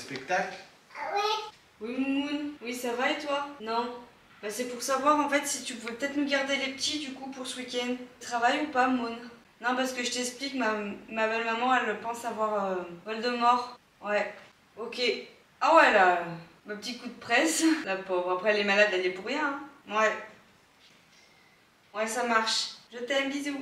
spectacle? Oui, Moumoun. Oui, ça va et toi? Non. Bah, c'est pour savoir en fait si tu pouvais peut-être nous garder les petits du coup pour ce week-end. Travail ou pas, Moun? Non, parce que je t'explique, ma belle-maman elle pense avoir Voldemort. Ouais. Ok. Ah ouais, là, ma petit coup de presse. La pauvre. Après, elle est malade, elle est pour rien. Hein. Ouais. Ouais, ça marche. Je t'aime, bisous.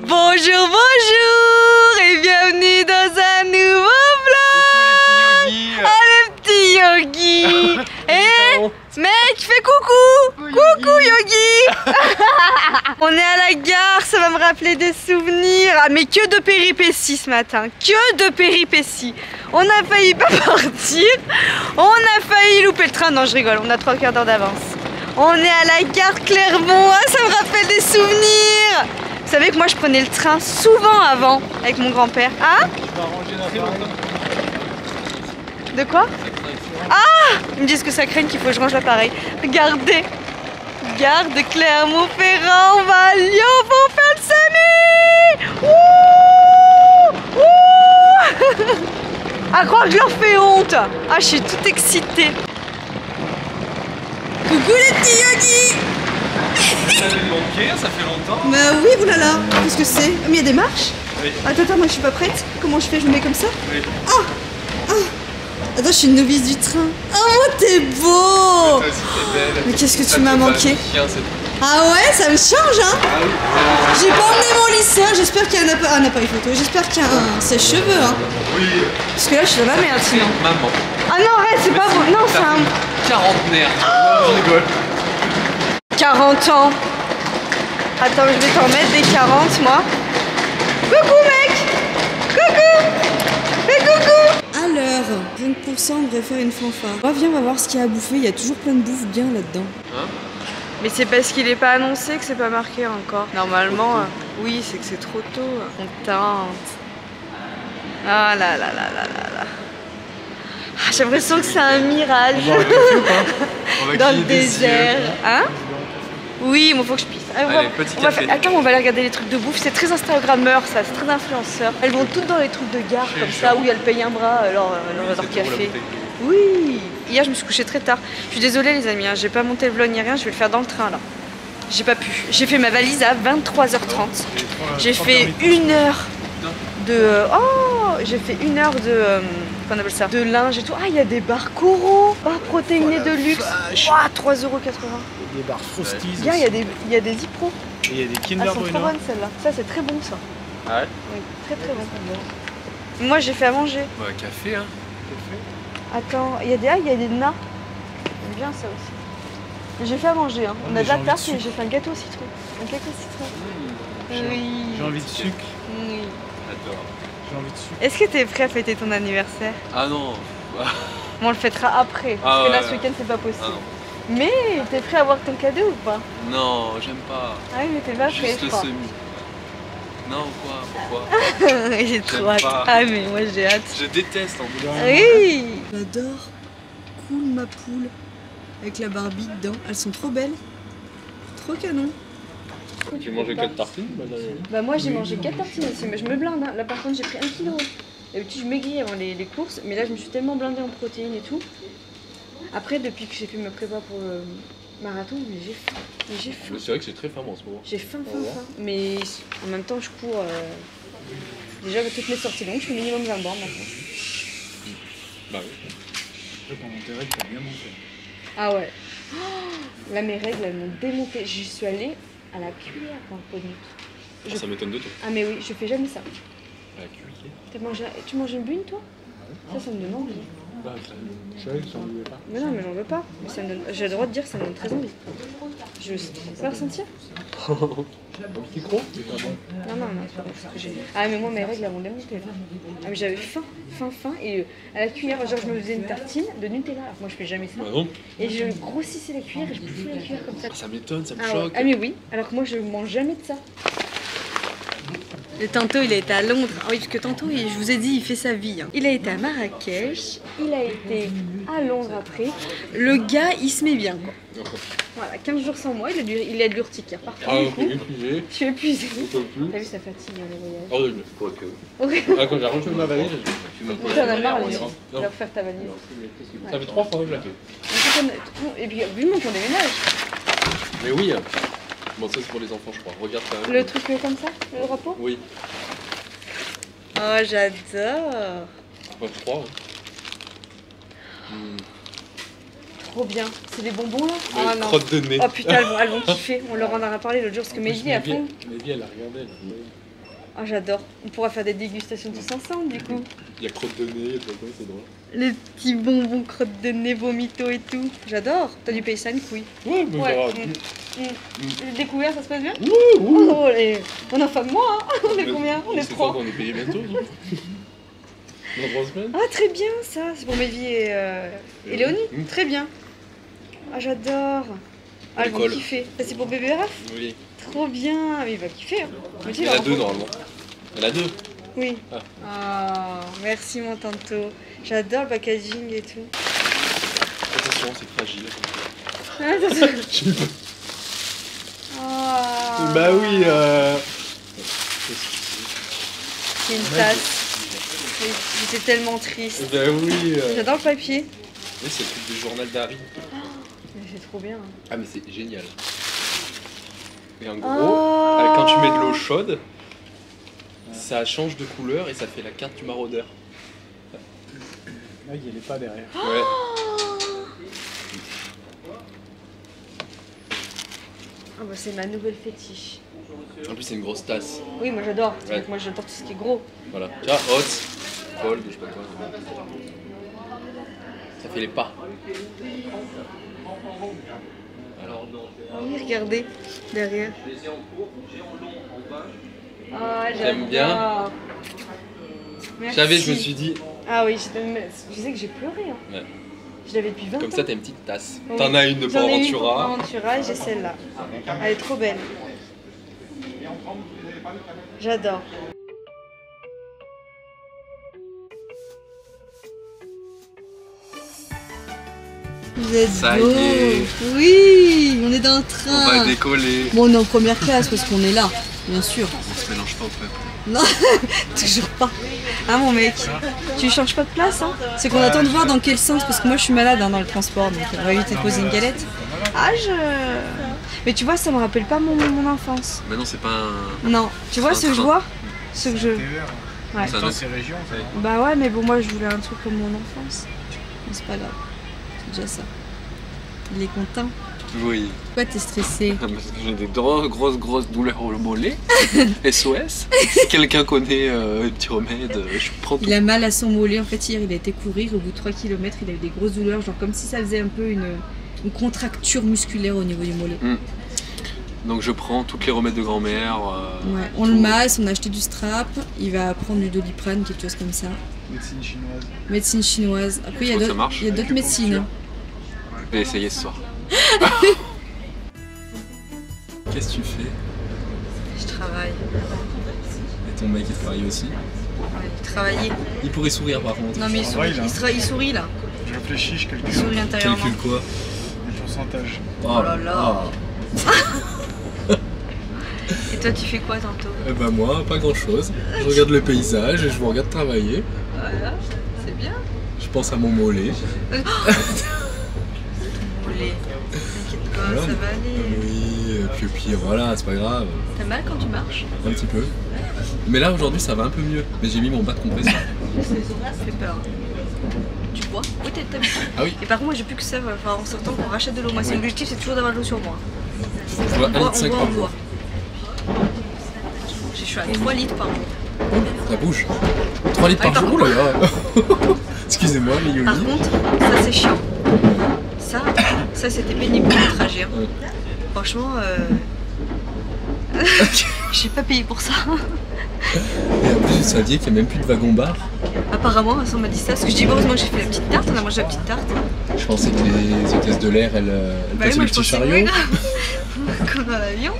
Bonjour, bonjour et bienvenue dans un nouveau vlog. Oh le petit Yogi. Eh mec, fais coucou. Coucou Yogi. On est à la gare, ça va me rappeler des souvenirs. Ah mais que de péripéties ce matin, que de péripéties. On a failli pas partir, on a failli louper le train. Non je rigole, on a 3 quarts d'heure d'avance. On est à la gare Clermont, ah, ça me rappelle des souvenirs. Vous savez que moi je prenais le train souvent avant avec mon grand-père. Hein? De quoi? Ah! Ils me disent que ça craigne qu'il faut que je range l'appareil. Regardez! Gare de Clermont-Ferrand, on va à Lyon pour faire le SAMU! Wouh! Wouh! À croire que je leur fais honte! Ah, je suis toute excitée! Coucou les petits yogis! Ça avait manqué, ça fait longtemps. Bah oui, oulala, qu'est-ce que c'est? Mais il y a des marches? Oui. Attends, moi je suis pas prête. Comment je fais? Je me mets comme ça? Oui. Ah! Ah! Attends, je suis une novice du train. Oh, t'es beau! Toi aussi, t'es belle. Mais qu'est-ce que Ça tu m'as te va manqué? bien, c'est- Ah ouais, ça me change, hein? Ah oui. J'ai pas emmené mon lycéen, j'espère qu'il y a un appareil photo, j'espère qu'il y a un sèche-cheveux, hein? Oui. Parce que là, je suis dans la merde sinon. Maman. Ah non, arrête, c'est pas bon. Non, c'est T'as un. fait quarantenaire. Je rigole. 40 ans. Attends, je vais t'en mettre des 40, moi. Coucou, mec! Coucou! Fais coucou! À l'heure, rien que pour ça, on devrait faire une fanfare. Oh, viens, on va voir ce qu'il y a à bouffer. Il y a toujours plein de bouffe bien là-dedans. Hein? Mais c'est parce qu'il est pas annoncé que c'est pas marqué encore. Normalement, oui, c'est que c'est trop tôt. On tente. Ah là là là là là là. Ah, j'ai l'impression que c'est un mirage. On va un café ou pas? On va Dans le griller des désert. yeux. Hein? Oui, il faut que je pisse. Allez, petit café. Attends, on va aller regarder les trucs de bouffe. C'est très Instagrammeur, ça, c'est très influenceur. Elles vont toutes dans les trucs de gare comme ça, où il y a le paye un bras, leur café. Oui. Hier, je me suis couchée très tard. Je suis désolée, les amis, hein, j'ai pas monté le vlog ni rien, je vais le faire dans le train là. J'ai pas pu. J'ai fait ma valise à 23h30. J'ai fait 1 heure de. Oh! J'ai fait 1 heure de. Qu'on appelle ça? De linge et tout. Ah, il y a des barres coraux, barres protéinées de luxe. Ouah, 3,80 €. Des barres Frosties. Bien, il y a des Zipro. Et il y a des Elles Kinder sont trop Bueno. bonnes celles-là. Ça, c'est très bon ça. Ah ouais? Oui, très très bon. Moi, j'ai fait à manger. Bah, café, hein. Attends, il y a des nains. J'aime bien ça aussi. J'ai fait à manger. Hein. On a de la tarte et j'ai fait un gâteau au citron. Un gâteau au citron. Oui. J'ai envie de sucre. Oui. J'adore. J'ai envie de sucre. Est-ce que t'es prêt à fêter ton anniversaire? Ah non. Bon, on le fêtera après. Ah Parce que là, ouais, ce week-end, c'est pas possible. Ah non. Mais t'es prêt à avoir ton cadeau ou pas? Non, j'aime pas. Ah oui, mais t'es pas prêt, Juste je le crois. semi. Non, quoi? Pourquoi? J'ai trop hâte. pas. Ah, mais moi, j'ai hâte. Je déteste en plus. Oui. J'adore. Cool ma poule. Avec la Barbie dedans. Elles sont trop belles. Trop canon. Tu manges 4 tartines? Bah moi j'ai mangé 4 tartines aussi, mais je me blinde. Hein. Là par contre j'ai pris 1 kg. D'habitude je maigris avant les courses, mais là je me suis tellement blindée en protéines et tout. Après depuis que j'ai fait ma prépa pour le marathon, mais j'ai faim. Mais j'ai faim. C'est vrai que c'est très faim en ce moment. J'ai faim. Mais en même temps je cours. Déjà avec toutes mes sorties longues, je fais minimum 20 bornes maintenant. Bah oui. Pendant tes règles, t'as bien monté. Ah ouais. Oh, là mes règles elles m'ont démonté. J'y suis allée à la cuillère pendant pas de minutes. Ah, ça m'étonne de toi. Ah mais oui, je fais jamais ça. À la cuillère. Tu manges une bune toi? Ça me donne envie. Bah, je savais que j'en voulais pas. Mais non, mais j'en veux pas. Mais ça me donne... J'ai le droit de dire que ça me donne très envie. Je peux pas ressentir. Un petit croc. C'est pas bon. Non, c'est pas parce que j'ai... Ah, mais moi, mes règles, elles m'ont démonté, là. Ah, mais j'avais faim. Et à la cuillère, genre, je me faisais une tartine de Nutella. Alors, moi, je fais jamais ça. Bah non. Et je grossissais la cuillère et je bouffais la cuillère comme ça. Ça m'étonne, ça me Ah, ouais. choque. Ah, mais oui. Alors que moi, je mange jamais de ça. Et tantôt, il a été à Londres. Ah oui, parce que tantôt, je vous ai dit, il fait sa vie. Hein. Il a été à Marrakech, il a été à Londres après. Le gars, il se met bien, quoi. Voilà, 15 jours sans moi, il a de l'urticaire partout. Ah, du on coup. peut épuisé. Je suis épuisée. On peut plus. T'as vu, ça fatigue, hein, les voyages. Horrible. Horrible. Ah, quand j'ai rentré ma valise, T'en as marre, les Non. Tu vas faire ta valise. Ça fait 3 fois que je la fais. Et puis, vivement qu'on déménage. Mais oui. Bon, ça c'est pour les enfants, je crois. Regarde quand même. Le truc comme ça, le drapeau. Oui. Oh, j'adore. Ouais, 3. Trop bien. C'est des bonbons là? Les Ah non. crottes de nez. Oh putain, elles vont kiffer. On leur en a parlé l'autre jour parce que Mehdi à fond. Mehdi, elle a regardé. Oh, j'adore. On pourra faire des dégustations tous ensemble du coup. Il y a crottes de nez, c'est drôle. Les petits bonbons crottes de nez, vomito et tout. J'adore. T'as du pays ça une couille. Ouais, mais Ouais. grave. Les découvertes, ça se passe bien? Ouh, ouh. Oh, on a pas de mois, hein. On est combien? On est C'est quoi 3. qu'on est payé bientôt non dans 3 semaines. Ah, très bien ça. C'est pour Mehdi et Léonie. Très bien. Ah, j'adore. Ah, ils vont L'école. kiffer. Ça, c'est pour bébé Raph? Oui. Trop bien. Mais il va kiffer. Hein. Mais tu sais, Elle a il va 2 en- normalement. Elle a 2. Oui. Ah. Ah, merci mon tanto. J'adore le packaging et tout. Attention, c'est fragile. Ah. Bah oui. C'est une tasse. J'étais tellement triste. Bah oui. J'adore le papier. Oui, c'est le truc du journal d'Harry. Mais c'est trop bien. Ah, mais c'est génial. Et en gros, Oh. quand tu mets de l'eau chaude, ça change de couleur et ça fait la carte du maraudeur. Là, il n'est pas derrière. Ouais. Ah bah c'est ma nouvelle fétiche. En plus, c'est une grosse tasse. Oui, moi j'adore. C'est Ouais. vrai que moi j'adore tout ce qui est gros. Voilà. Tu vois, hot, cold, je sais pas quoi. Ça fait les pas. Alors, Oui, regardez, derrière. Ah, T'aimes bien? j'adore. je Merci. savais, je me suis dit, Ah oui, je sais que j'ai pleuré. Hein. Ouais. Je l'avais depuis 20 comme ans. ça, t'as une petite tasse. Oui. T'en as une de J'en ai une pour Port Aventura et j'ai celle-là. Elle est trop belle. J'adore. Vous êtes Ça y beau. est. Oui, on est dans le On va train. décoller. Bon, on est en première classe parce qu'on est là, bien sûr. On se mélange pas au peuple. Non, toujours pas. Ah mon mec, tu changes pas de place hein? C'est qu'on attend de voir dans quel sens, parce que moi je suis malade hein, dans le transport, donc on va éviter de poser une galette. Ah Mais tu vois, ça me rappelle pas mon enfance. Mais non, c'est pas un. Non, tu vois C'est ce un que je train. vois Ce que je... TER. Ouais. C'est un Attends, autre- c'est région, ça. Bah ouais, mais bon, moi je voulais un truc comme mon enfance. Mais c'est pas grave, c'est déjà ça. Il est content. Oui. Pourquoi t'es stressé? Parce que j'ai des grosses douleurs au mollet. SOS. Si quelqu'un connaît un petit remède, je prends tout. Il a mal à son mollet, en fait hier il a été courir, au bout de 3 km il a eu des grosses douleurs, genre comme si ça faisait un peu une contracture musculaire au niveau du mollet. Donc je prends toutes les remèdes de grand-mère. Ouais, on le masse, on a acheté du strap, il va prendre du Doliprane, quelque chose comme ça. Médecine chinoise. Médecine chinoise. Après il y a crois que ça d'autres marche. il y a d'autres médecines. hein. Je vais essayer ce soir. Qu'est-ce que tu fais? Je travaille. Et ton mec il travaille aussi? Travailler. Il pourrait sourire par contre. Non mais il Travaille, sourit, là. il sourit là. Je réfléchis, je Il calcule sourit intérieurement. Calcule quoi? le pourcentage. Oh là là. Et toi tu fais quoi tantôt? Eh ben moi, pas grand chose. Je regarde le paysage et je vous regarde travailler. Voilà, c'est bien. Je pense à mon mollet. Mollet. T'inquiète pas, Voilà. ça va aller. Oui, et puis voilà, c'est pas grave. T'as mal quand tu marches? Un petit peu. Mais là aujourd'hui ça va un peu mieux. Mais j'ai mis mon bas de compression. Ça fait peur. Tu bois? Oui, t'as bu. Ah oui. Et par contre, moi j'ai plus que ça. Enfin, en sortant, on rachète de l'eau. Moi, c'est l'objectif, c'est toujours d'avoir de l'eau sur moi. Je bois 1,5 litre on par boit. jour. Je suis à 3 litres par jour. Oh, ça bouge. 3 litres par jour, là là. Excusez-moi les yogis. Par contre, ça c'est chiant. Ça c'était pénible pour le trajet. Hein. Ouais. Franchement, j'ai pas payé pour ça. Et en plus, je savais qu'il n'y a même plus de wagon-bar. Apparemment, on m'a dit ça. Parce que je dis heureusement que j'ai fait la petite tarte, on a mangé la petite tarte. Je pensais que les hôtesses de l'air, elles Bah passaient oui, moi le je petit pensais chariot. comme dans l'avion.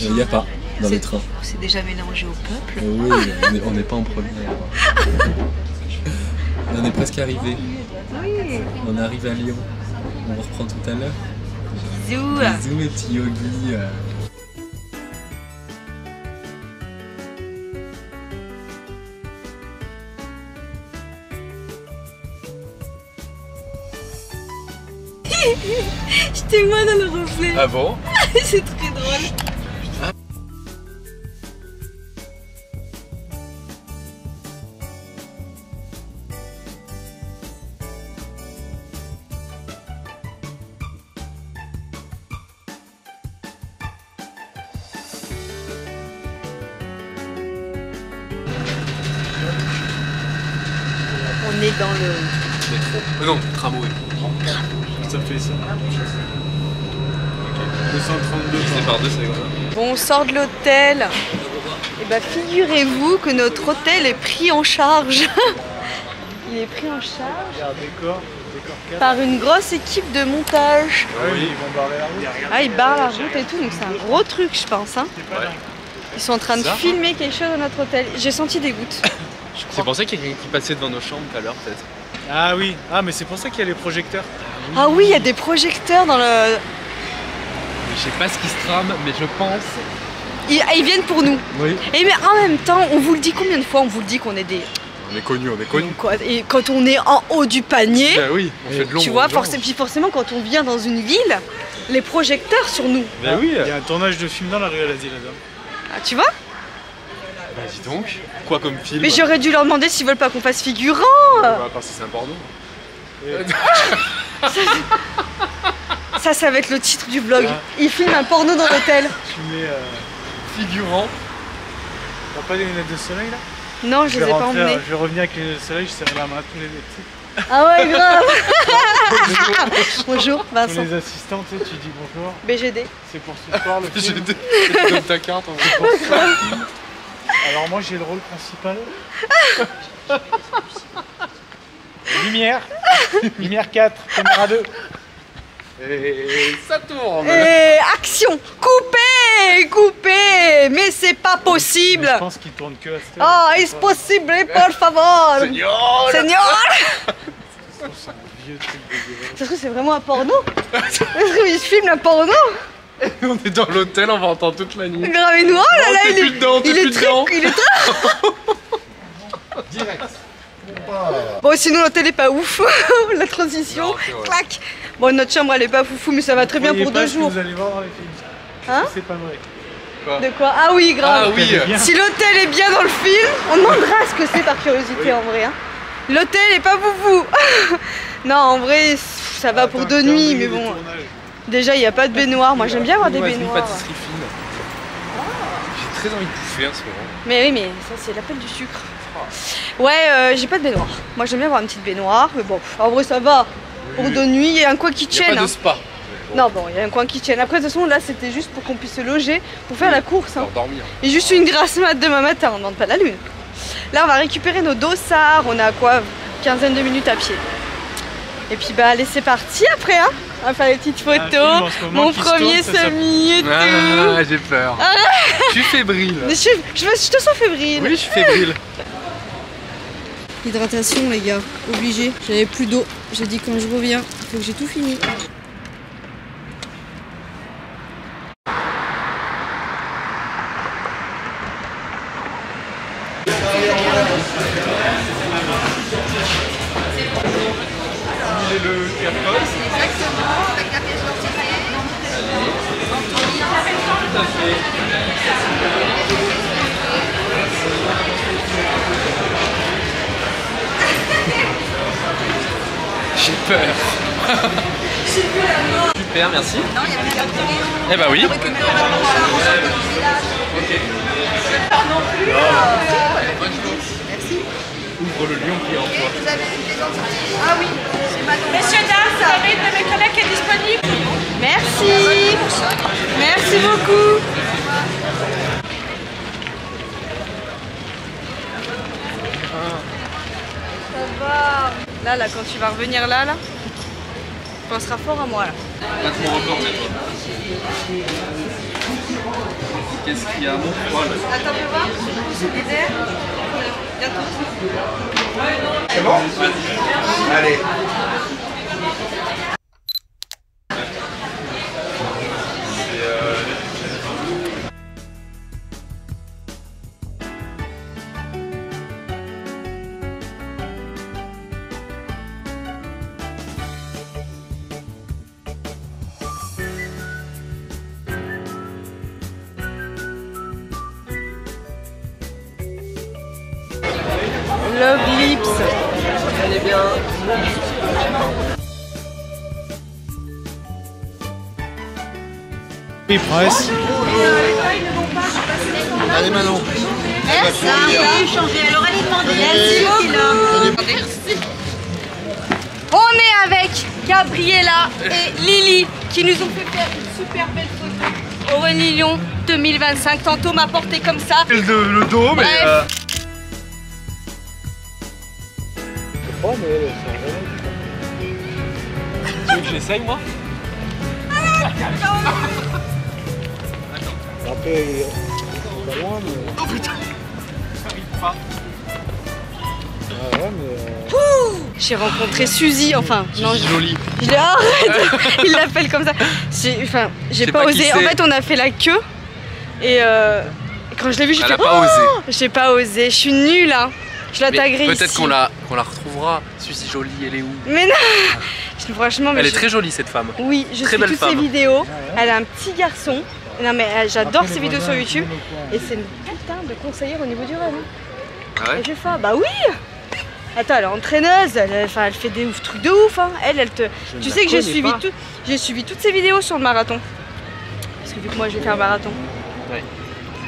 Il n'y a pas dans les trains. C'est déjà mélangé au peuple. Oui, on n'est pas en première. On est presque arrivé. Oui. On arrive à Lyon. On reprend tout à l'heure. Bisous. Bisous mes petits yogis. J'étais moi dans le reflet. Ah bon? C'est très drôle. On est dans le... Métro. Non, tramway. Ça fait ça. 232 C'est par 2, c'est quoi? Bon, on sort de l'hôtel. Et bah figurez-vous que notre hôtel est pris en charge. Il est pris en charge Regarde, décor 4. par une grosse équipe de montage. Ah oui, ils vont barrer la route. Ah, ils barrent la route et tout, donc c'est un gros truc, je pense. Hein. Ouais. Ils sont en train de Ça filmer quelque chose dans notre hôtel. J'ai senti des gouttes. C'est pour ça qu'il y a quelqu'un qui passait devant nos chambres tout à l'heure, peut-être. Ah oui, ah mais c'est pour ça qu'il y a les projecteurs. Ah oui, il y a des projecteurs dans le... Je sais pas ce qui se trame, mais je pense. Ils viennent pour nous. Oui. Et mais en même temps, on vous le dit combien de fois? On vous le dit qu'on est des... On est connus, on est connus. Quoi. Et quand on est en haut du panier, Ben oui, on fait de l'ombre. tu vois, puis forcément quand on vient dans une ville, les projecteurs sur nous. Ben oui. Il y a un tournage de film dans la rue Alazie là-dedans. Ah, tu vois? Bah dis donc, quoi comme film? Mais j'aurais dû leur demander s'ils veulent pas qu'on fasse figurant. Bah, à part si c'est un porno. Ça va être le titre du vlog. Ah. Ils filment un porno dans l'hôtel. Tu mets. Figurant. T'as pas des lunettes de soleil là? Non, je les ai pas emmenés. Je vais revenir avec les lunettes de soleil, je serrai la main à tous les, Ah ouais, grave. Bonjour, tous Vincent. les assistants, tu sais, tu dis bonjour. BGD. C'est pour ce soir le J'ai film. donne ta carte. Pour ce soir, le film. Alors moi j'ai le rôle principal. Lumière. Lumière 4, caméra 2. Et ça tourne. Et action. Coupez, coupez. Mais c'est pas possible. Je pense qu'il tourne que à cette heure. Oh, est-ce possible, por favor. Seigneur. Seigneur. C'est un vieux truc de Ça se trouve, c'est vraiment un porno. Ça se trouve, ils filment un porno. On est dans l'hôtel, on va entendre toute la nuit. Grave et noir, là, là, t'es il est... plus dedans, t'es il est plus très... dedans. Il est très... Direct. Bon, sinon l'hôtel est pas ouf. La transition, Non, c'est vrai. clac. Bon, notre chambre elle est pas foufou, mais ça va très bien pour 2 jours. Vous allez voir dans les films. Hein? C'est pas vrai. Quoi? De quoi? Ah oui, grave. Ah oui. Bien. Si l'hôtel est bien dans le film, on demandera ce que c'est par curiosité en vrai. Hein. L'hôtel est pas foufou. Non, en vrai, ça va pour 2 nuits, mais bon. Déjà, il n'y a pas de baignoire. Moi, j'aime bien avoir des Une baignoires. pâtisserie fine. J'ai très envie de bouffer en ce moment. Mais oui, mais ça, c'est l'appel du sucre. Ouais, j'ai pas de baignoire. Moi, j'aime bien avoir une petite baignoire, mais bon, en vrai, ça va. Pour 2 nuits, il y a un coin qui Il n'y a tienne. pas de spa. Non, bon, il y a un coin qui tienne. Après, de toute façon, là, c'était juste pour qu'on puisse se loger, pour faire la course. Hein. Pour dormir. Et juste une grasse mat demain matin, on ne demande pas la lune. Là, on va récupérer nos dossards. On a quoi, quinzaine de minutes à pied. Et puis, bah, allez, c'est parti après, hein. On va faire les petites film photos. en ce moment Mon qui se premier tourne, ça semi et tout. Ah, j'ai peur. Je suis fébrile. Mais je te sens fébrile. Oui, je suis fébrile. Hydratation, les gars, obligé. J'avais plus d'eau. J'ai dit quand je reviens, il faut que j'ai tout fini. J'ai peur. Super, merci. Non, il y a plus qu'à Eh bah oui. récupérer la Ok. Ouvre le lion qui est en toi. Ah oui, c'est Manon. Messieurs, dames, vous avez une de mes collègues qui est disponible. Merci. Merci beaucoup. Ça va. Là, quand tu vas revenir là, tu penseras fort à moi là. Passe mon record, mais toi. Qu'est-ce qu'il y a, mon folle? Attends, fais voir. Les airs. Bientôt. C'est bon? Allez. Love Lips. Elle est bien. Il presse. Allez, Manon. Merci. Elle aurait demandé. Merci. On est avec Gabriella et Lily qui nous ont fait faire une super belle photo au Reni Lyon 2025. Tantôt m'a porté comme ça. Le dos, mais. Bref. Oh, mais. Tu veux que j'essaye, moi? Après, pas loin, mais. Oh putain! J'arrive pas. Ah ouais, mais. J'ai rencontré Suzy, enfin non, Joli. je l'ai arrête. Il l'appelle comme ça. J'ai sais pas pas osé. qui En c'est. fait, on a fait la queue et quand je l'ai vu, j'ai Elle fait a pas osé. J'ai pas osé. Je suis nulle. Hein. Je la Mais taguerai ici. peut-être qu'on la retrouvera. Suzy jolie, elle est où? Mais non. Franchement, mais Elle est très jolie, cette femme. Oui, je Très suis belle toutes ses femme. vidéos. Elle a un petit garçon. Non mais j'adore ses vidéos sur YouTube. Et c'est une putain de conseillère au niveau du run. Ah ouais? Et je fais bah oui. Attends, elle est entraîneuse, elle fait des trucs de ouf. Hein. Tu sais que j'ai suivi toutes ses vidéos sur le marathon. Parce que vu que moi je vais faire un marathon. Ouais.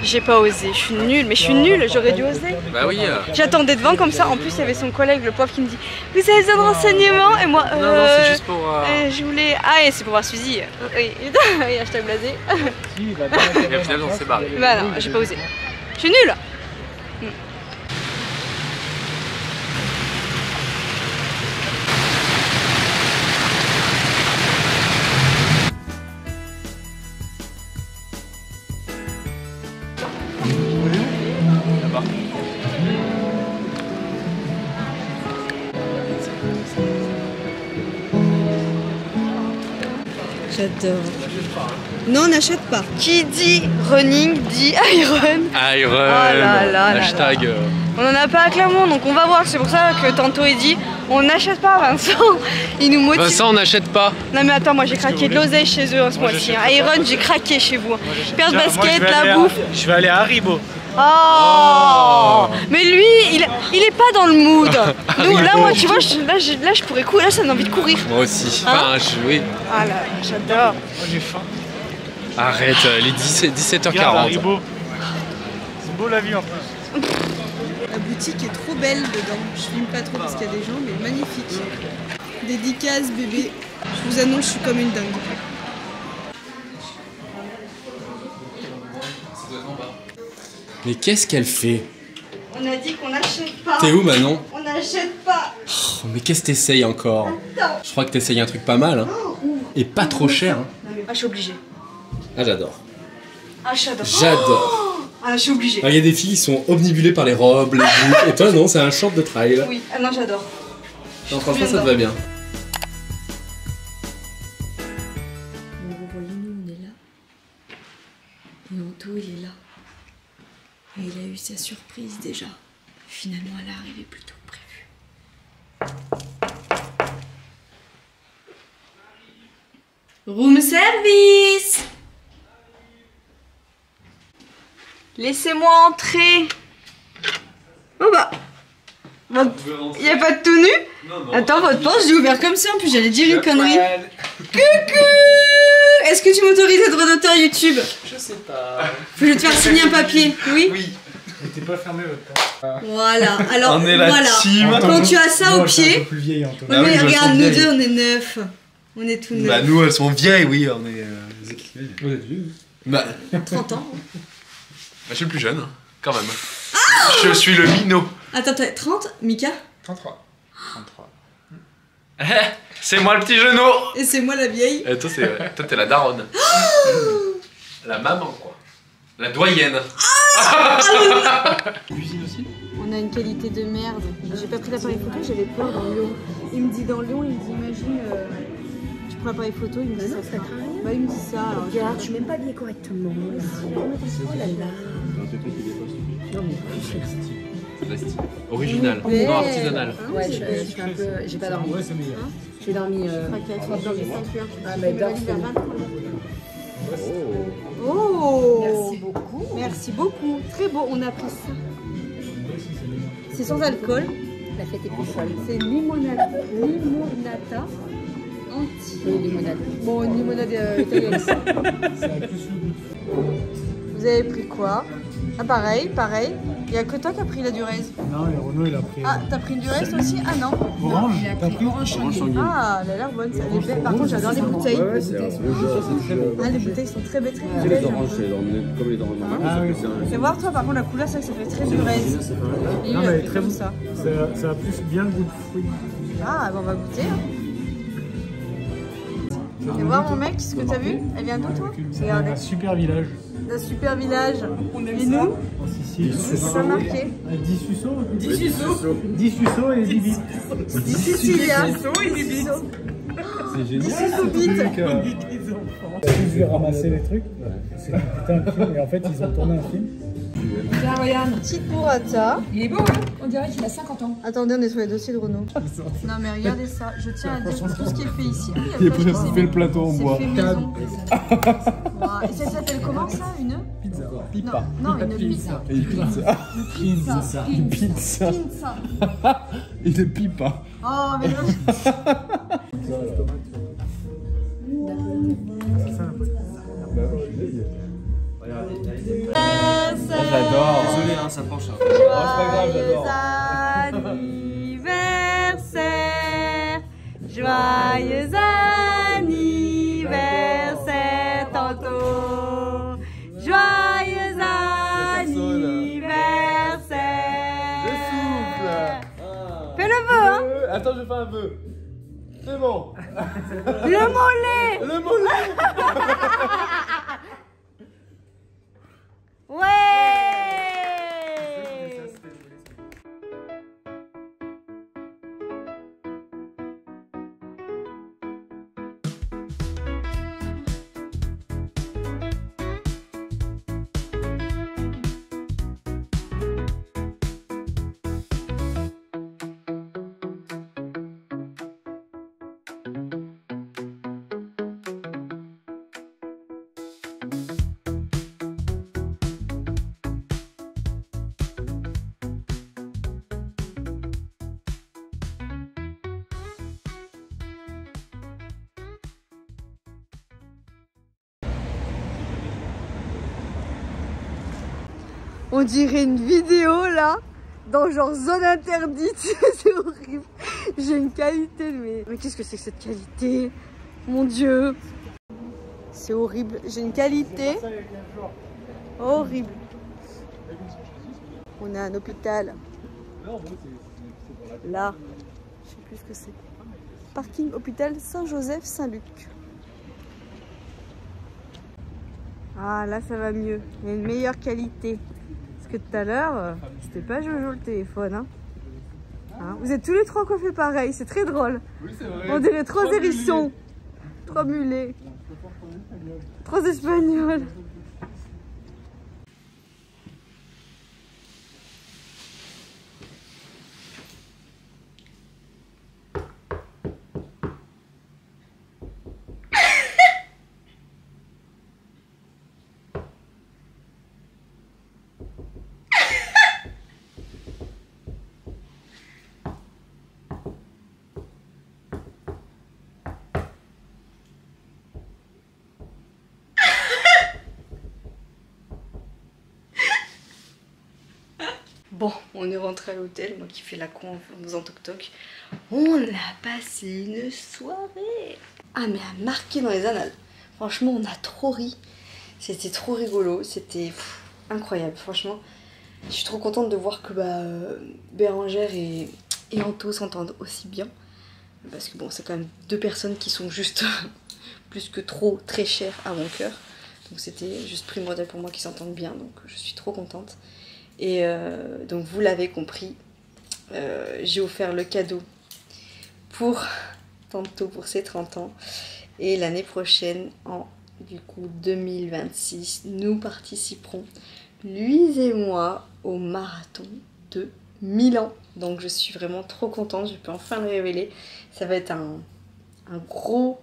J'ai pas osé, je suis nulle, mais je suis nulle, j'aurais dû oser. Bah oui. J'attendais devant comme ça, en plus il y avait son collègue, le pauvre qui me dit vous avez besoin de renseignements? Et moi Non, c'est juste pour. je voulais. Ah et c'est pour voir Suzy. Oui, oui, hashtag blasé. Si, bah, Et au final, on s'est barré. Bah non, j'ai pas osé. Je suis nulle. Là-bas. J'adore. Non, on n'achète pas. Qui dit running dit Iron. Iron. là là Hashtag. On en a pas à Clermont, donc on va voir. C'est pour ça que tantôt il dit on n'achète pas, Vincent. Il nous motive. Vincent, on n'achète pas. Non mais attends, moi j'ai craqué de l'oseille chez eux en ce mois-ci. Hein. Iron, j'ai craqué chez vous. Paire de basket, la bouffe. Je vais aller à Haribo. Oh, mais lui, il est pas dans le mood. Nous, là, moi, tu vois, là, je pourrais courir. Là, ça me donne envie de courir. Moi aussi. Hein? Enfin, oui. Ah là, j'adore. Moi j'ai faim. Arrête, il est 17h40. Regarde, Haribo. C'est beau la vie en plus. La boutique est trop belle dedans. Je filme pas trop parce qu'il y a des gens, mais magnifique. Dédicace bébé. Je vous annonce, je suis comme une dingue. Mais qu'est-ce qu'elle fait? On a dit qu'on n'achète pas. T'es où Manon? On n'achète pas. Oh, mais qu'est-ce que t'essayes encore? Attends. Je crois que t'essayes un truc pas mal, hein. Et pas trop cher, hein. Ah, je suis obligée. Ah, j'adore. Ah, j'adore. J'adore. Ah, je suis obligée. Il y a des filles qui sont obnubilées par les robes, les boucles. Et toi, non, c'est un short de trail. Oui, ah non, j'adore. Non, franchement, ça te va bien. Bon, vous voyez, nous, on est là. Et Anto, il est là. Et il a eu sa surprise déjà. Finalement, elle est arrivée plus tôt que prévu. Room service! Laissez-moi entrer. Oh bah. Il n'y a pas de tout nu? Attends, votre porte, j'ai ouvert comme ça, en plus j'allais dire une connerie. Coucou! Est-ce que que tu m'autorises à droit d'auteur YouTube? Je sais pas. Faut que je te faire signer un papier, oui? Oui. N'était pas fermé votre temps. Voilà, alors On est la voilà. team. Quand tu as ça au Je suis un pied, peu plus vieille, Antoine. ouais, Ah oui, mais je regarde, sens nous vieille. deux on est neufs. On est tout neufs. Bah nous elles sont vieilles, oui, on est équipés. Vous êtes vieux. Bah, 30 ans. je suis le plus jeune, quand même. Je suis le minot. Attends, t'as 30, Mika? 33. 33. C'est moi le petit genou. Et c'est moi la vieille. Et toi t'es la daronne. La maman quoi. La doyenne. Cuisine aussi. On a une qualité de merde. J'ai pas pris l'appareil photo, j'avais peur dans Lyon. Il me dit dans Lyon, il me dit imagine, tu prends l'appareil photo, il me dit ça. Bah il me dit ça. Alors, Regarde, je suis même pas habillée correctement. Là. Oh là là. Non mais Original. Ouais. Non, artisanal. ouais, je suis un peu. J'ai pas dormi. Ouais, c'est meilleur. J'ai dormi. Ah mais dors. Oh! Merci beaucoup. Merci beaucoup. Très beau, on a pris ça. C'est sans alcool. La fête est plus folle. C'est limonata anti. Oui, limonade. Bon, une limonade italienne. Ça a plus le goût. Vous avez pris quoi? Ah pareil. Il y a que toi qui as pris la Durez. Non, mais Renaud, il a pris. Ah, t'as pris une Durez toi aussi? Ah non. Orange. T'as pris Ah, elle a l'air bonne. Elle est belle. Par contre, j'adore les bouteilles. Ah, les bouteilles sont très belles, très belles. Comme les oranges normales, Ah oui. Fais voir toi, par contre, la couleur, c'est vrai que ça fait très Durez. Et Non, lui, mais il a très pris bon. ça. Ça a plus bien le goût de fruits. Ah, bon, on va goûter. Hein. Fais voir mon mec, ce que t'as vu? Elle vient d'où toi? C'est Regardez. un super village Un super village. Et nous? en Sicile. C'est ça marqué. 10 suceaux. 10 suceaux. 10 suceaux et 10 bits. 10 Sicilia. C'est génial. 10 suceaux bites. Je vais ramasser les trucs. C'est putain de film. Et en fait, ils ont tourné un film. Tiens, regarde. Petite burrata. Il est beau, hein? On dirait qu'il a 50 ans. Attendez, on est sur les dossiers de Renault. Non mais regardez ça, je tiens à dire tout ce qui est fait ici. Ah, Il pas, je sais, fait le plateau en c'est bois. fait maison. Wow. Et ça s'appelle comment ça? Une Pizza. Non, une pizza. Pizza. Pizza. Pizza. Il est pipa. Oh mais non. J'adore. Désolé hein, ça penche. Joyeux anniversaire, joyeux anniversaire tantôt, joyeux anniversaire. Fais le vœu, hein. Attends, je fais un vœu. C'est bon. Le mollet. Le mollet. Ouais. On dirait une vidéo là, dans genre zone interdite, c'est horrible. J'ai une qualité, mais qu'est-ce que c'est que cette qualité? Mon Dieu, c'est horrible. J'ai une qualité horrible. On a un hôpital. Là, je sais plus ce que c'est. Parking hôpital Saint-Joseph-Saint-Luc. Ah là ça va mieux, il y a une meilleure qualité. Parce que tout à l'heure, c'était pas Jojo le téléphone. Hein. Vous êtes tous les trois coiffés pareil, c'est très drôle. Oui, c'est vrai. On dirait trois hérissons, trois mulets, trois espagnols. Bon, on est rentré à l'hôtel, moi qui fais la con en faisant toc-toc. On a passé une soirée. Ah mais à marquer dans les annales. Franchement, on a trop ri. C'était trop rigolo, c'était incroyable, franchement. Je suis trop contente de voir que Bérangère et Anto s'entendent aussi bien. Parce que bon, c'est quand même deux personnes qui sont juste plus que trop très chères à mon cœur. Donc c'était juste primordial pour moi qu'ils s'entendent bien, donc je suis trop contente. Et donc vous l'avez compris, j'ai offert le cadeau pour Tanto pour ses 30 ans. Et l'année prochaine, en du coup 2026, nous participerons, lui et moi, au marathon de Milan. Donc je suis vraiment trop contente, je peux enfin le révéler. Ça va être un gros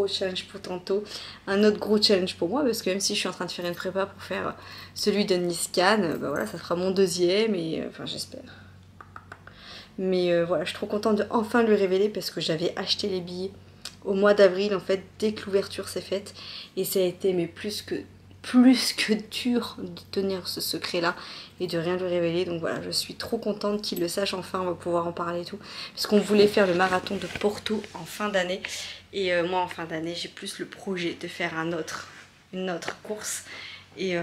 challenge pour Tanto, un autre gros challenge pour moi, parce que même si je suis en train de faire une prépa pour faire celui de Nice-Cannes, voilà, ça sera mon deuxième, et enfin j'espère. Mais voilà, je suis trop contente de enfin lui révéler, parce que j'avais acheté les billets au mois d'avril, en fait, dès que l'ouverture s'est faite, et ça a été mais plus que dur de tenir ce secret là et de rien lui révéler. Donc voilà, je suis trop contente qu'il le sache enfin, on va pouvoir en parler et tout, parce qu'on voulait faire le marathon de Porto en fin d'année, et moi en fin d'année j'ai plus le projet de faire une autre course, et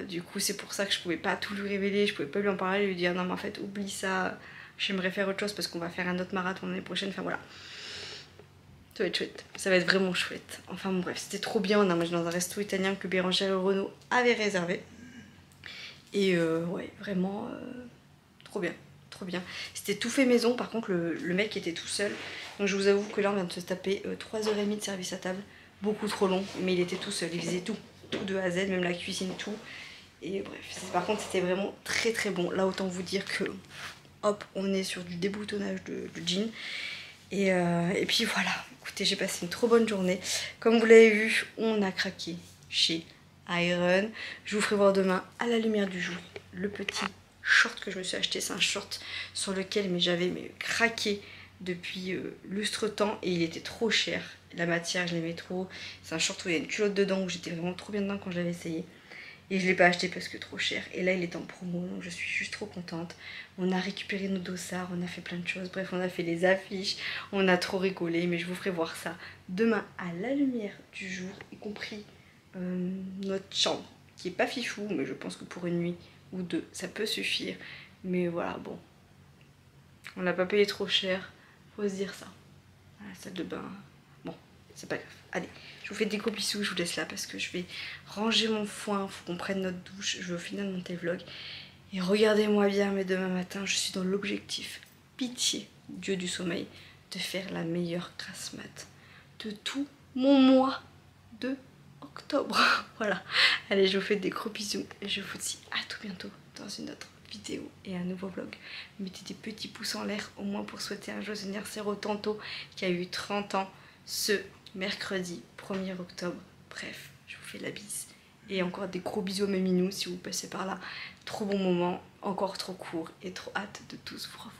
du coup c'est pour ça que je pouvais pas tout lui révéler, je pouvais pas lui en parler, lui dire non mais en fait oublie ça, j'aimerais faire autre chose parce qu'on va faire un autre marathon l'année prochaine, enfin voilà. Ça va être chouette, ça va être vraiment chouette. Enfin bon bref, c'était trop bien, on a mangé dans un resto italien que Bérangère et Renaud avaient réservé. Et ouais, vraiment trop bien, trop bien. C'était tout fait maison, par contre le mec était tout seul. Donc je vous avoue que là on vient de se taper 3h30 de service à table. Beaucoup trop long, mais il était tout seul, il faisait tout de A à Z, même la cuisine, tout. Et bref, par contre c'était vraiment très très bon. Là autant vous dire que hop, on est sur du déboutonnage de jean. Et puis voilà, écoutez, j'ai passé une trop bonne journée. Comme vous l'avez vu, on a craqué chez Iron. Je vous ferai voir demain à la lumière du jour le petit short que je me suis acheté. C'est un short sur lequel j'avais craqué depuis lustre temps, et il était trop cher. La matière, je l'aimais trop. C'est un short où il y a une culotte dedans, où j'étais vraiment trop bien dedans quand je l'avais essayé. Et je ne l'ai pas acheté parce que trop cher. Et là, il est en promo, donc je suis juste trop contente. On a récupéré nos dossards, on a fait plein de choses. Bref, on a fait les affiches, on a trop rigolé. Mais je vous ferai voir ça demain à la lumière du jour, y compris notre chambre, qui est pas fifou, mais je pense que pour une nuit ou deux, ça peut suffire. Mais voilà, bon. On l'a pas payé trop cher, faut se dire ça. La salle de bain, bon, c'est pas grave. Allez, je vous fais des gros bisous, je vous laisse là parce que je vais ranger mon foin, faut qu'on prenne notre douche, je vais au final monter le vlog. Et regardez-moi bien, mais demain matin, je suis dans l'objectif, pitié, Dieu du sommeil, de faire la meilleure grasse mat de tout mon mois de octobre. Voilà, allez, je vous fais des gros bisous et je vous dis à tout bientôt dans une autre vidéo et un nouveau vlog. Mettez des petits pouces en l'air au moins pour souhaiter un joyeux anniversaire au Tanto qui a eu 30 ans ce mercredi 1er octobre. Bref, je vous fais la bise. Et encore des gros bisous à mes minous si vous passez par là. Trop bon moment, encore trop court et trop hâte de tous vous revoir.